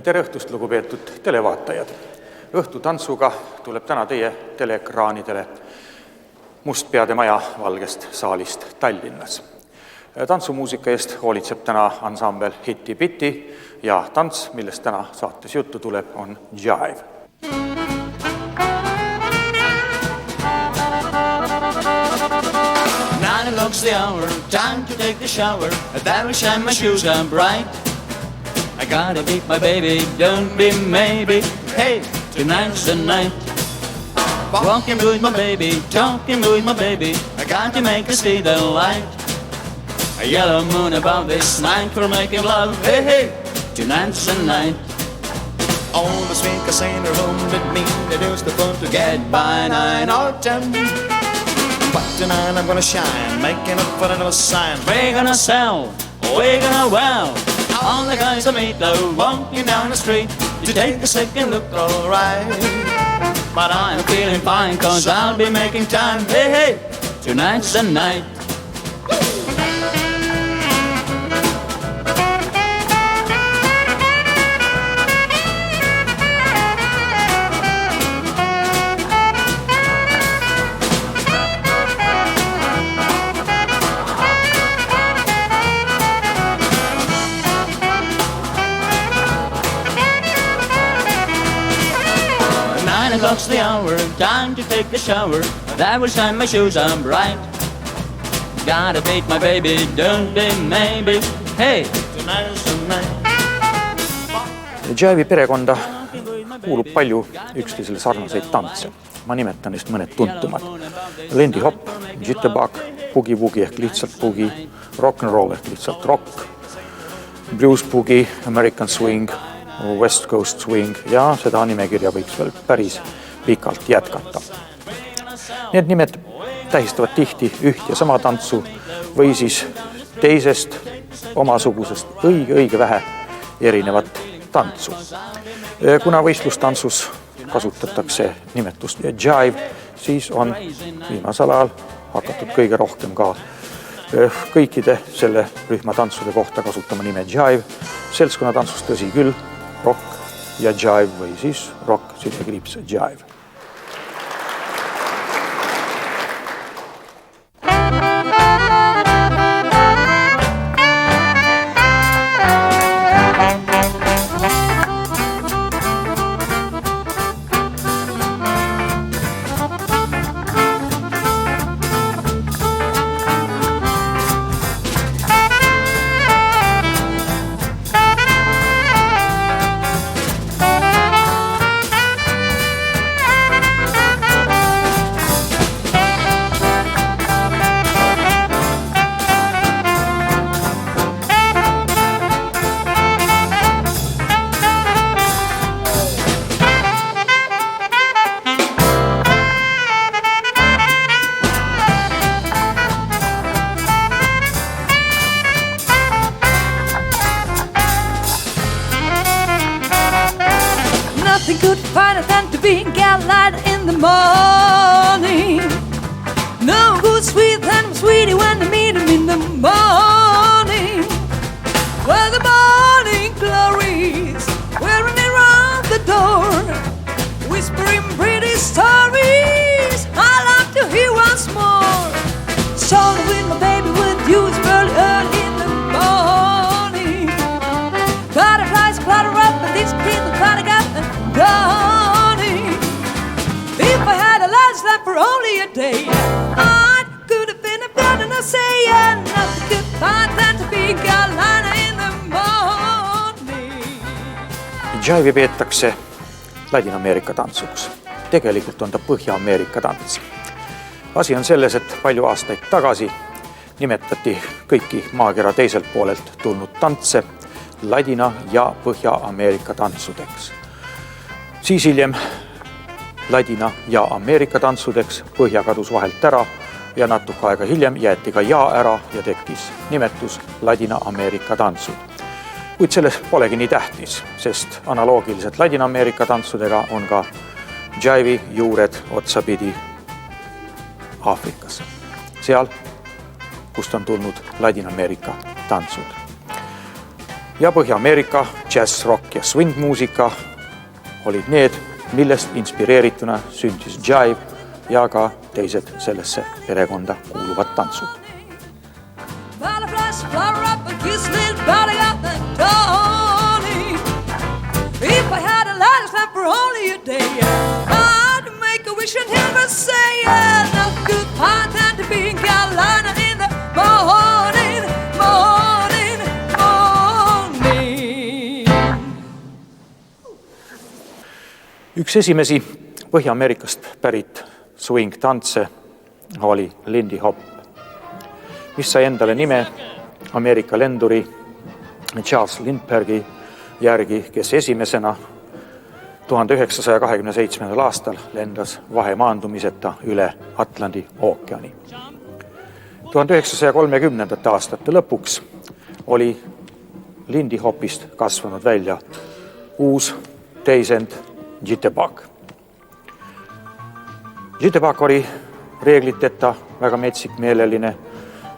Tere õhtust, lugupeetud televaatajad! Õhtutantsuga tuleb täna teie teleekraanidele Mustpeade maja Valgest saalist Tallinnas. Tantsumuusika eest hoolitseb täna ansambel Hitti Pitti ja tants, millest täna saates juttu tuleb, on Jive. 9 o'clock's the hour, time to take the shower. That will shine my shoes up bright. I gotta beat my baby, don't be maybe. Hey, tonight's the night. Walking with my baby, talking with my baby. I got to make her see the light. A yellow moon above this night for making love. Hey, hey, tonight's the night. All the sweet casino room with me, they use the phone to get by 9 or 10. But tonight I'm gonna shine, making up for another sign. We're gonna sell, we're gonna well. All the guys I meet are walking down the street to take a second look, alright. But I'm feeling fine, cause I'll be making time. Hey, hey, tonight's the night. O'clock's the hour, time to take the shower. That will shine my shoes on bright. Gotta beat my baby, don't be maybe. Hey, tonight's the night. Jive'i perekonda kuulub palju üksteisele sarnaseid tantse. Ma nimetan neist mõned tuntumad. Lindy Hop, Jitterbug, Boogie Woogie ehk lihtsalt boogie, rock'n'roll ehk lihtsalt rock, blues boogie, American swing, West Coast swing ja seda nimekirja võiks veel päris pikalt jätkata. Need nimed tähistavad tihti üht ja sama tantsu või siis teisest omasugusest õige vähe erinevat tantsu. Kuna võistlustantsus kasutatakse nimetust jive, siis on viimasel ajal hakatud kõige rohkem ka kõikide selle rühma tantsude kohta kasutama nime jive. Seltskonnatantsus tõsi küll, rock ja jive või siis rock / jive. Nothing could finer than to be gallied in the morning. No good sweet than sweetie when I meet him in the morning. Where the morning glories wearing around the door, whispering pretty stories I love to hear once more. Song with my baby with you is early in the morning. Butterflies clutter up and this green the cloud got dawning. If I had a last life for only a day, I could have been a better than I say, and nothing could find than to be Carolina in the morning. Jive'i peetakse Ladina-Ameerika tantsuks. Tegelikult on ta Põhja-Ameerika tants. Asi on selles, et palju aastaid tagasi nimetati kõiki maakera teiselt poolelt tulnud tantse Ladina- ja Põhja-Ameerika tantsudeks. Siis hiljem Ladina- ja Ameerika tantsudeks Põhja kadus vahelt ära ja natuke aega hiljem jäeti ka ja ära ja tekkis nimetus Ladina-Ameerika tantsud. Kuid selles polegi nii tähtis, sest analoogiliselt Ladina-Ameerika tantsudega on ka jive'i juured otsapidi Aafrikas. Seal, kust on tulnud Ladina-Ameerika tantsud. Ja Põhja-Ameerika, jazz, rock ja swing-muusika olid need, millest inspireerituna sündis jive ja ka teised sellesse perekonda kuuluvad tantsud. Butterflies flower up and kiss little body got the dawning. If I had a light of time for only a day, I'd make a wish and he'll say, no good part than to be in Carolina in the morning, morning, morning. Üks esimesi Põhja-Ameerikast pärit swing-tantse oli Lindy Hop, mis sai endale nime Ameerika lenduri Charles Lindberghi järgi, kes esimesena 1927. aastal lendas vahemaandumiseta üle Atlandi ookeani. 1930. aastate lõpuks oli Lindy Hopist kasvanud välja uus teisend jitterbug. Jitterbug oli reegliteta väga metsikmeeleline,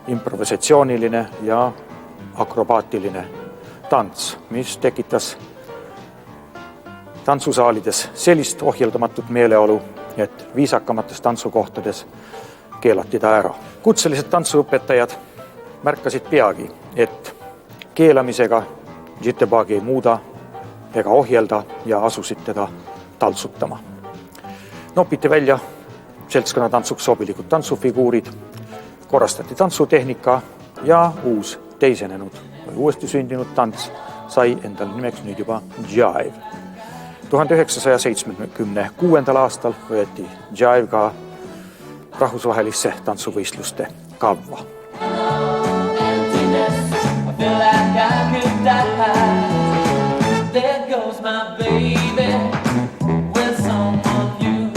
improvisatsiooniline ja akrobaatiline tants, mis tekitas tantsusaalides sellist ohjeldamatut meeleolu, et viisakamates tantsukohtades keelati ta ära. Kutselised tantsuõpetajad märkasid peagi, et keelamisega jitterbugi ei muuda ega ohjelda ja asusid teda taltsutama. Nopiti välja seltskonna tantsuks sobilikud tantsufiguurid, korrastati tantsutehnika ja uus teisenenud või uuesti sündinud tants sai endale nimeks nüüd juba jive. 1976. aastal võeti jive ka rahvusvahelisse tantsuvõistluste kavva. There goes my baby with someone new.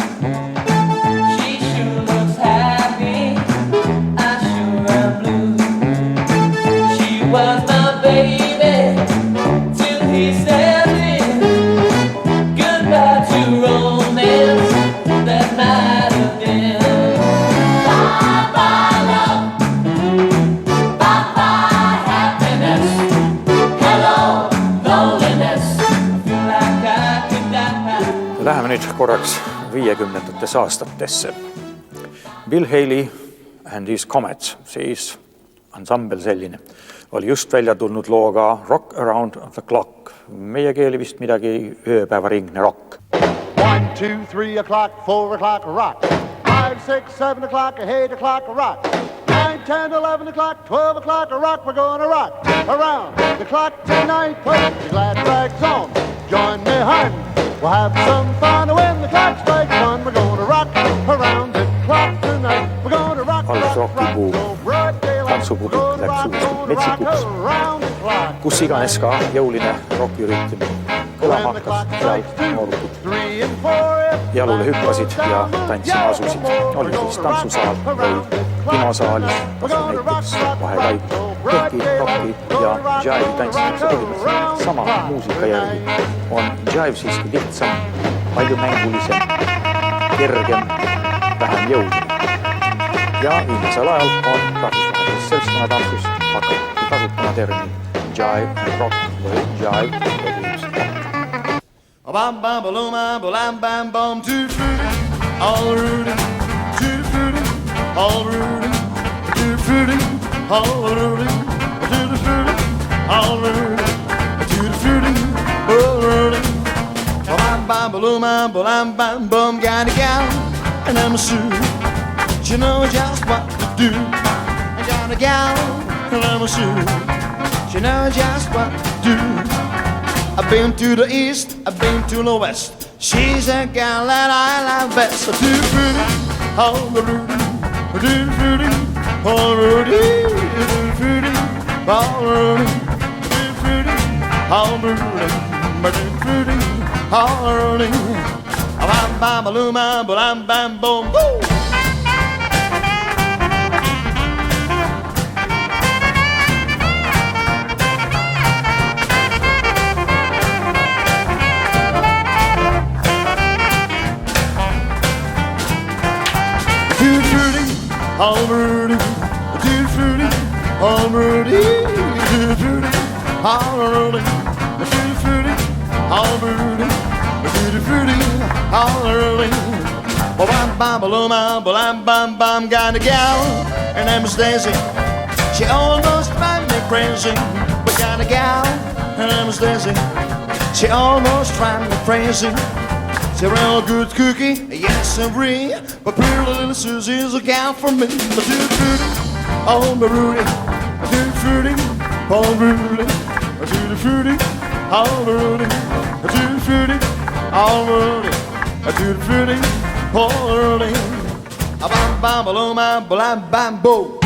She sure looks happy, I sure am blue. She was my baby till he stepped in. Goodbye to romance that might have been. Bye bye love, bye bye happiness. Hello loneliness. Läheme nüüd korraks 50. aastatesse. Bill Haley and his Comets, siis ansambel selline, oli just välja tulnud looga Rock Around the Clock. Meie keeli vist midagi ööpäevaringne rock. 1, 2, 3 o'clock, 4 o'clock, rock. 5, 6, 7 o'clock, 8 o'clock, rock. 9, 10, 11 o'clock, 12 o'clock, rock. We're gonna rock around the clock tonight. Put your glad rags on, join me, hun. We'll have some fun when the clock strikes 1. We're gonna rock around the clock tonight. We're gonna rock, rock, rock, so broad daylight. Tantsupublik läks uuesti metsikuks. Kus iganes ka jõuline rockirütm kõlama hakkas, seal noorukid jalule hüppasid ja tantsima asusid. Oli siis tantsusaal või kinosaalis, kas näiteks vahekaigus. Ehkki rocki ja jive tantsimise põhimõtteliselt sama muusika järgi on jive siiski lihtsam, palju mängulisem, kergem, vähem jõuline. Ja viimasel ajal on rahvusvahelises seltskonnatantsus hakati kasutama termin jive and rock või jive and rock. Bam bam balloon bam bam bam toot all rooting toot all rooting toot all rooting toot all rooting all rooting bam bam balloon bam bam bam got a gal and I'm a suit. You know just what to do. I got a gal and I'm a suit. You know just what to do. I've been to the east, I've been to the west. She's a gal that I love best. So too pretty, all the rooty, too pretty, all rooty, too pretty, all rooty, too pretty, all rooty, too pretty, all rooty. Bam bam balloon bam bam boom. all Rudy, tutti frutti, all Rudy, tutti frutti, all Rudy, tutti frutti, all Rudy. Bam bam bam bam bam, got a gal, her name is Daisy. She almost drives me crazy. But got a gal, her name is Daisy. She almost drives me crazy. She's a real good cookie, yes and free. But pretty little Susie's a gal for me. But tutti frutti, all the Rudy, tutti frutti, all Rudy, tutti frutti, all Rudy, tutti frutti, all Rudy, tutti frutti, all Rudy. Bam bam bam bam bam boom.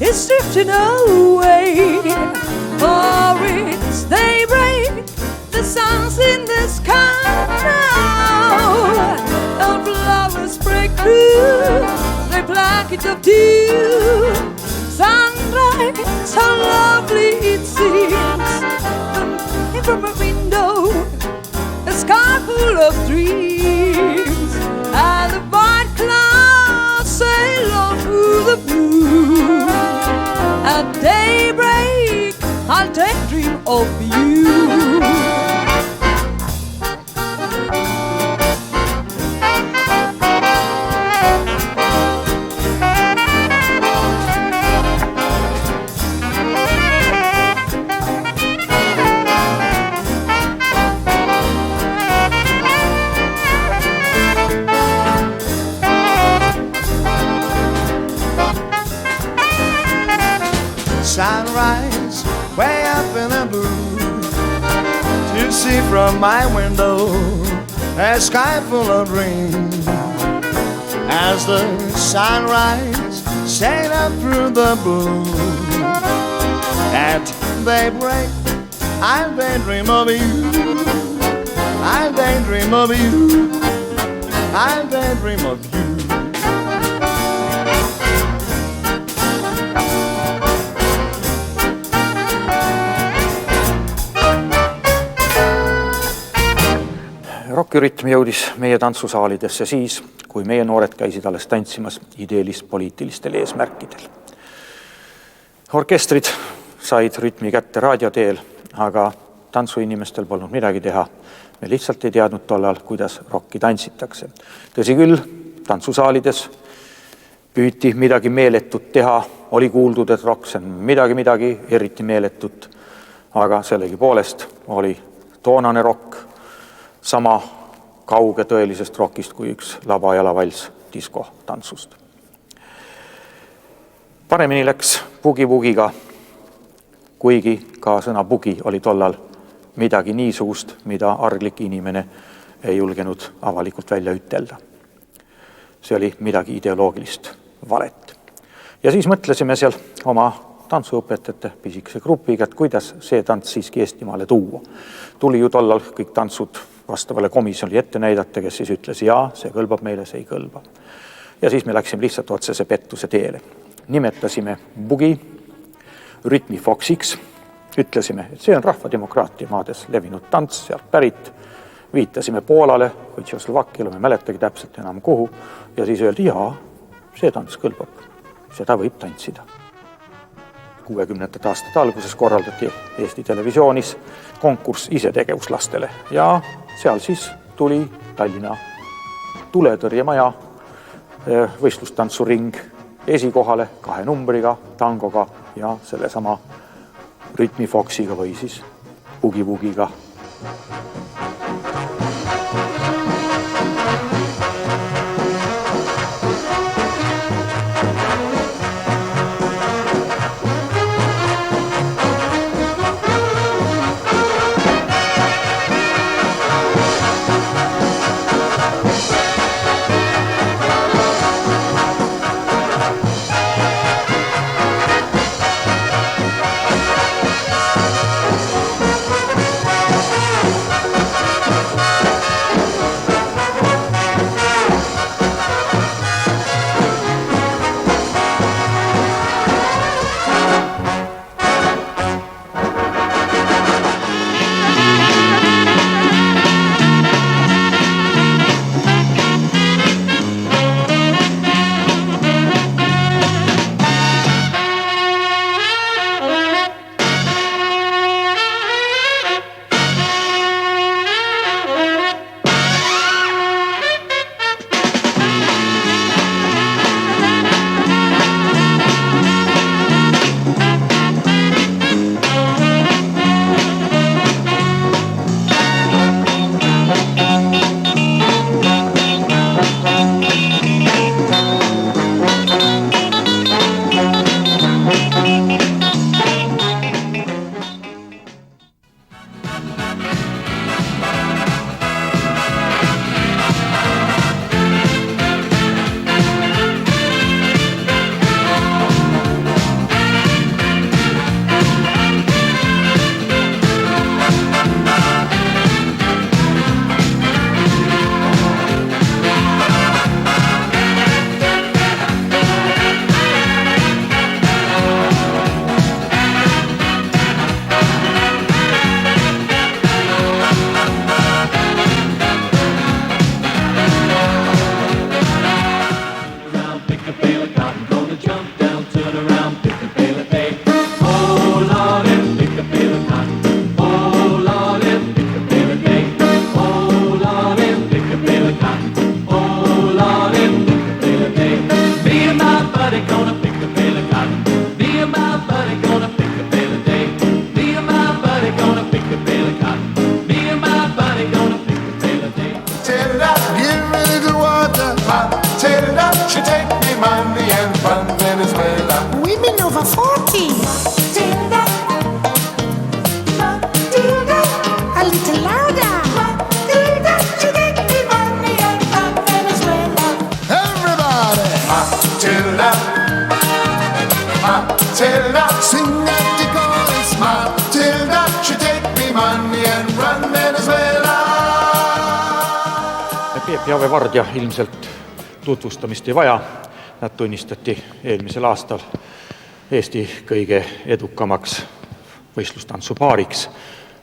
It's drifting away, for it's daybreak. The sun's in the sky now. The flowers break through the blanket of dew. Sunrise, how lovely it seems. From a window, a sky full of dreams, and the white clouds sail on through the blue. At daybreak, I'll daydream of you. Sunrise, way up in the blue. To see from my window a sky full of dreams. As the sunrise sail up through the blue. At daybreak, I'll daydream of you. I'll daydream of you. I'll daydream of you. Rockirütm jõudis meie tantsusaalidesse siis, kui meie noored käisid alles tantsimas ideelis-poliitilistel eesmärkidel. Orkestrid said rütmi kätte raadioteel, aga tantsuinimestel polnud midagi teha. Me lihtsalt ei teadnud tollal, kuidas rocki tantsitakse. Tõsi küll, tantsusaalides püüti midagi meeletut teha, oli kuuldud, et rock see on midagi eriti meeletut, aga sellegi poolest oli toonane rock sama kauge tõelisest rockist kui üks laba- ja lavals disko tantsust. Paremini läks bugi-bugiga, kuigi ka sõna bugi oli tollal midagi niisugust, mida arglik inimene ei julgenud avalikult välja ütelda. See oli midagi ideoloogilist valet. Ja siis mõtlesime seal oma tantsuõpetajate pisikese grupiga, et kuidas see tants siiski Eestimaale tuua. Tuli ju tollal kõik tantsud vastavale komisjonile ette näidata, kes siis ütles, jaa, see kõlbab meile, see ei kõlba. Ja siis me läksime lihtsalt otsese pettuse teele. Nimetasime bugi rütmifoksiks, ütlesime, et see on rahvademokraatia maades levinud tants, sealt pärit. Viitasime Poolale või Tšehhoslovakkiale, me mäletagi täpselt enam kuhu, ja siis öeldi, jaa, see tants kõlbab, seda võib tantsida. 60. aastate alguses korraldati Eesti Televisioonis konkurss isetegevuslastele ja seal siis tuli Tallinna tuletõrjemaja võistlustantsuring esikohale 2 numbriga, tangoga ja sellesama rütmifoksiga või siis bugi-bugiga. Matilda, sing at the chorus. Matilda, she take me money and run Venezuela. Peep ja Ave Vardja ilmselt tutvustamist ei vaja. Nad tunnistati eelmisel aastal Eesti kõige edukamaks võistlustantsupaariks.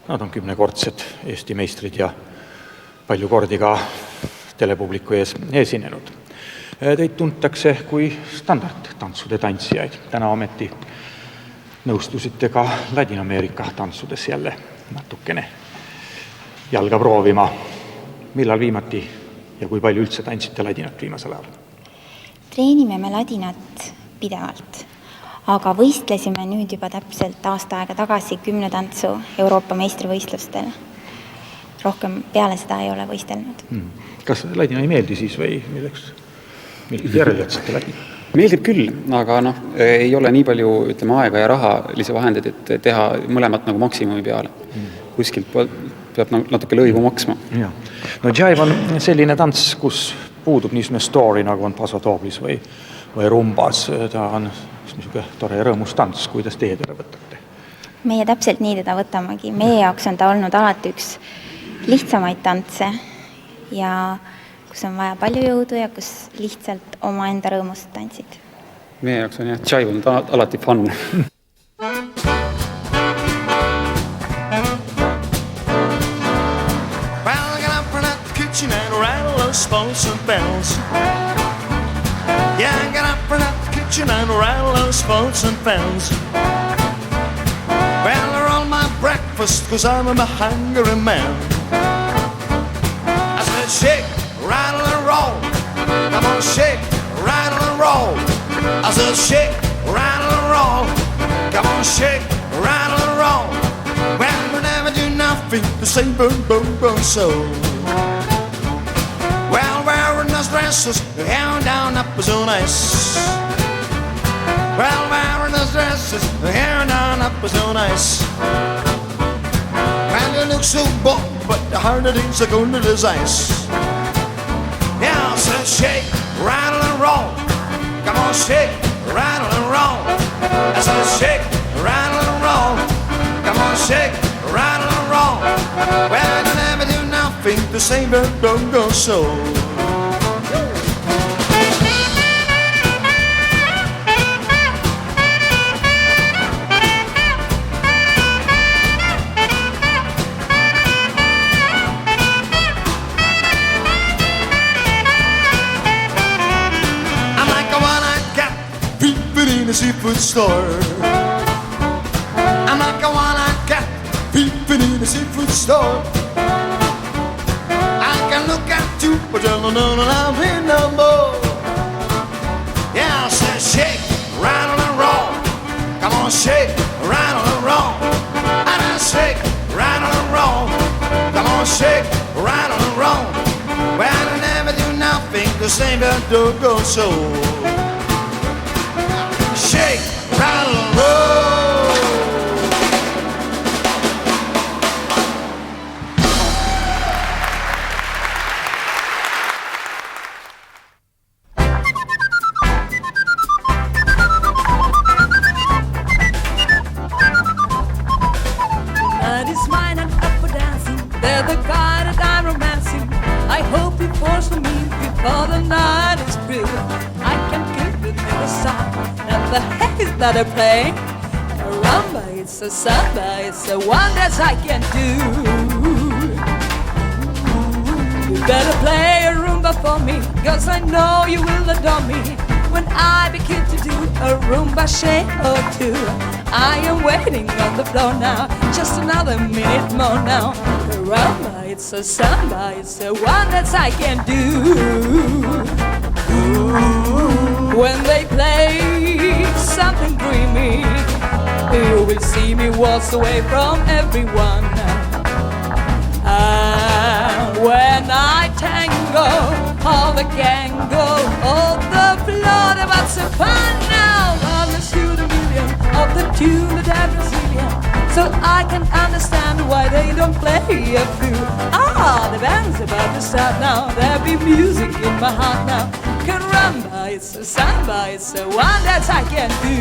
Nad on 10-kordsed Eesti meistrid ja palju kordi ka telepubliku ees esinenud. Teid tuntakse kui standardtantsude tantsijaid. Täna ometi nõustusite ka Ladina-Ameerika tantsudes jälle natukene jalga proovima. Millal viimati ja kui palju üldse tantsite ladinat viimasel ajal? Treenime me ladinat pidevalt, aga võistlesime nüüd juba täpselt aasta aega tagasi 10 tantsu Euroopa meistrivõistlustel. Rohkem peale seda ei ole võistelnud. Kas ladina ei meeldi siis või milleks järeljatsite ladina? Meeldib küll, aga ei ole nii palju aega ja rahalisi vahendeid, et teha mõlemat nagu maksimumi peale. Kuskilt peab natuke lõivu maksma. Ja. No jive on selline tants, kus puudub niisugune story, nagu on pasotoblis või rumbas. Ta on niisugune tore ja rõõmus tants. Kuidas teie teda võtate? Meie täpselt nii teda võtamegi. Meie jaoks on ta olnud alati üks lihtsamaid tantse ja kus on vaja palju jõudu ja kus lihtsalt oma enda rõõmust tantsid. Meie jaoks on jive on alati fun. And rattle those spokes and bells. Yeah, I got up from the kitchen and rattle those spokes and bells. Well, they're all my breakfast, 'cause I'm a hungry man. I said, shake, rattle and roll. Come on, shake, rattle and roll. I said shake, rattle and roll. Come on, shake, rattle and roll. Well, we never do nothing to say boom, boom, boom, so. Well, wearing those dresses, hair down up was so nice. Well, wearing those dresses, hair down up was so nice. Well, you look so bold, but the heart of things are cold as ice. Yeah, I said shake, rattle and roll. Come on, shake, rattle and roll. I said shake, rattle and roll. Come on, shake, rattle and roll. Well, you never do nothing to save her, don't go so. In a seafood store, I'm like a one-eyed cat peeping in a seafood store. I can look at you, but you don't know I'm here no more. Yeah, I said shake, rattle and roll. Come on, shake, rattle and roll. And I shake, rattle and roll. Come on, shake, rattle and roll. Well, I never do nothing to save the doggone soul. Shake, rattle, and roll. Night is mine and up for dancing. They're the guy that I'm romancing. I hope you force me before the night is through. I can give it in the song and the haze that I play. A rumba, it's a samba, it's the one that I can do. You better play a rumba for me, 'cause I know you will adore me when I begin to do a rumba shake or two. I am waiting on the floor now, just another minute more now. The rumba, it's a samba, it's the one that I can do. When they play something dreamy, you will see me waltz away from everyone. When I tango, all the gang go, all the blood about the fun now. I'll just shoot a million of the tune that I'm Brazilian, so I can understand why they don't play a few. The band's about to start now. There'll be music in my heart now. Caramba, it's a samba, it's the one that I can do.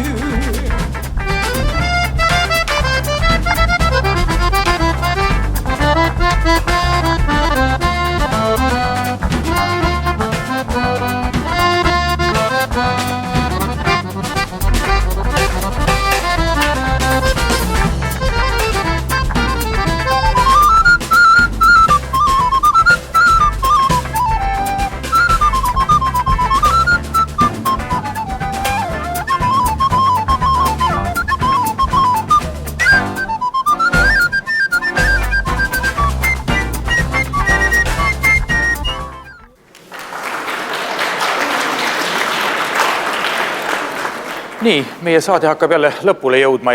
Nii, meie saade hakkab jälle lõpule jõudma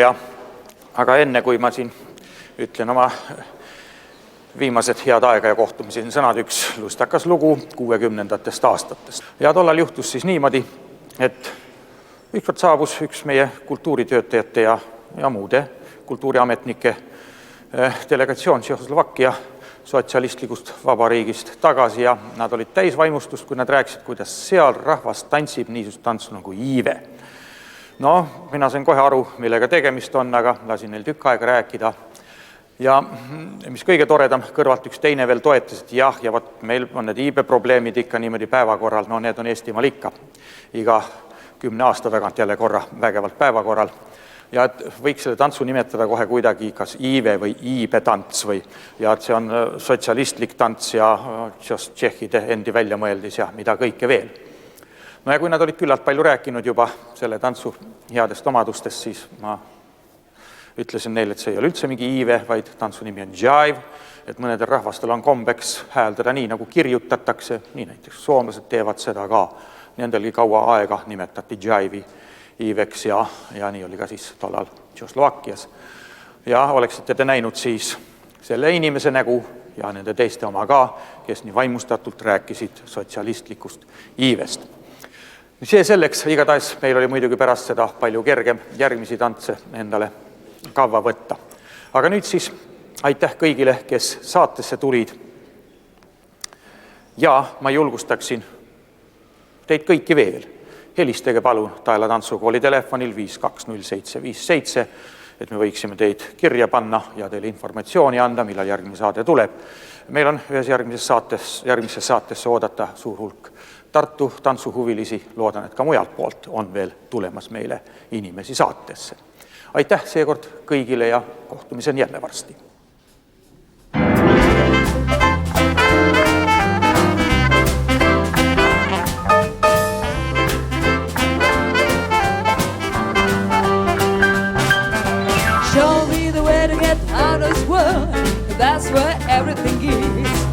aga enne kui ma siin ütlen oma viimased head aega ja kohtumisi sõnad üks lustakas lugu 60-ndatest aastatest. Ja tollal juhtus siis niimoodi, et ükskord saabus üks meie kultuuritöötajate ja muude kultuuriametnike delegatsioon Tšehhoslovakkia sotsialistlikust vabariigist tagasi ja nad olid täisvaimustust, kui nad rääkisid, kuidas seal rahvas tantsib niisugust tantsu nagu iive. No, mina sain kohe aru, millega tegemist on, aga lasin neil tükk aega rääkida. Ja mis kõige toredam, kõrvalt üks teine veel toetas, et jah, ja võt, meil on need iibeprobleemid ikka niimoodi päevakorral, no need on Eestimaal ikka. Iga 10 aasta tagant jälle korra vägevalt päevakorral. Ja et võiks selle tantsu nimetada kohe kuidagi kas iive või iibetants või, ja et see on sotsialistlik tants ja tšehhide endi väljamõeldis ja mida kõike veel. No ja kui nad olid küllalt palju rääkinud juba selle tantsu headest omadustest, siis ma ütlesin neile, et see ei ole üldse mingi iive, vaid tantsu nimi on jive, et mõnedel rahvastel on kombeks hääldada nii, nagu kirjutatakse, nii näiteks soomlased teevad seda ka, nendelgi kaua aega nimetati Jive'i Iveks ja nii oli ka siis tollal Tšehhoslovakkias. Ja oleksite te näinud siis selle inimese nägu ja nende teiste oma ka, kes nii vaimustatult rääkisid sotsialistlikust Ivest. See selleks, igatahes meil oli muidugi pärast seda palju kergem järgmisi tantse endale kavva võtta. Aga nüüd siis aitäh kõigile, kes saatesse tulid. Ja ma julgustaksin teid kõiki veel. Helistage palun Taela tantsukooli telefonil 5207757, et me võiksime teid kirja panna ja teile informatsiooni anda, millal järgmine saade tuleb. Meil on ühes järgmises saatesse oodata suur hulk Tartu tantsuhuvilisi, loodan, et ka mujalt poolt on veel tulemas meile inimesi saatesse. Aitäh seekord kõigile ja kohtumisen jälle varsti. Show me the way to get out of this world. That's where everything is.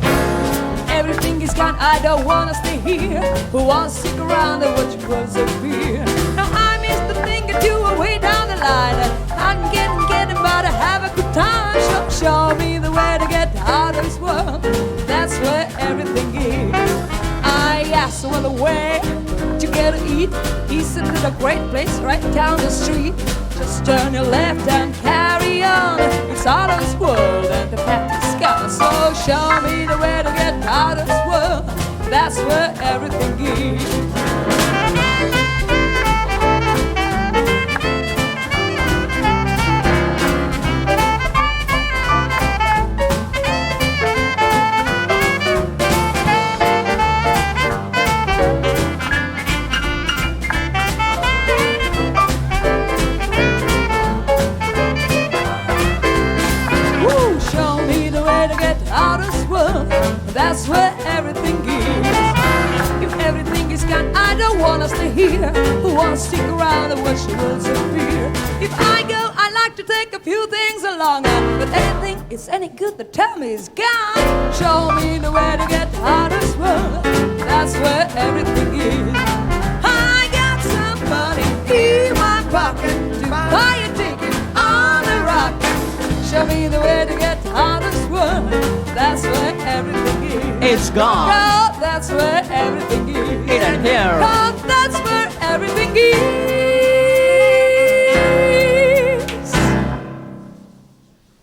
Everything is gone, I don't wanna stay here. Who wants to stick around and watch worlds appear? Now I miss the thing that you were way down the line. I'm getting but I have a good time. Show me the way to get out of this world. That's where everything is. I asked well the way to get to eat. Isn't it a great place right down the street? Just turn your left and carry on. It's out of this world and the path is gone. So show me the way to get out of this world. That's where everything is. That's where everything is. If everything is gone, I don't wanna stay here. Who wants to stick around and watch the world appear? If I go, I like to take a few things along. But anything is any good, the time is gone. Show me the way to get out of this world. That's where everything is. I got some money in my pocket to buy a ticket on the rocket. Show me the way to get out of this world. That's where everything is. It's gone. Oh, that's where everything is. It ain't here. Oh, that's where everything is.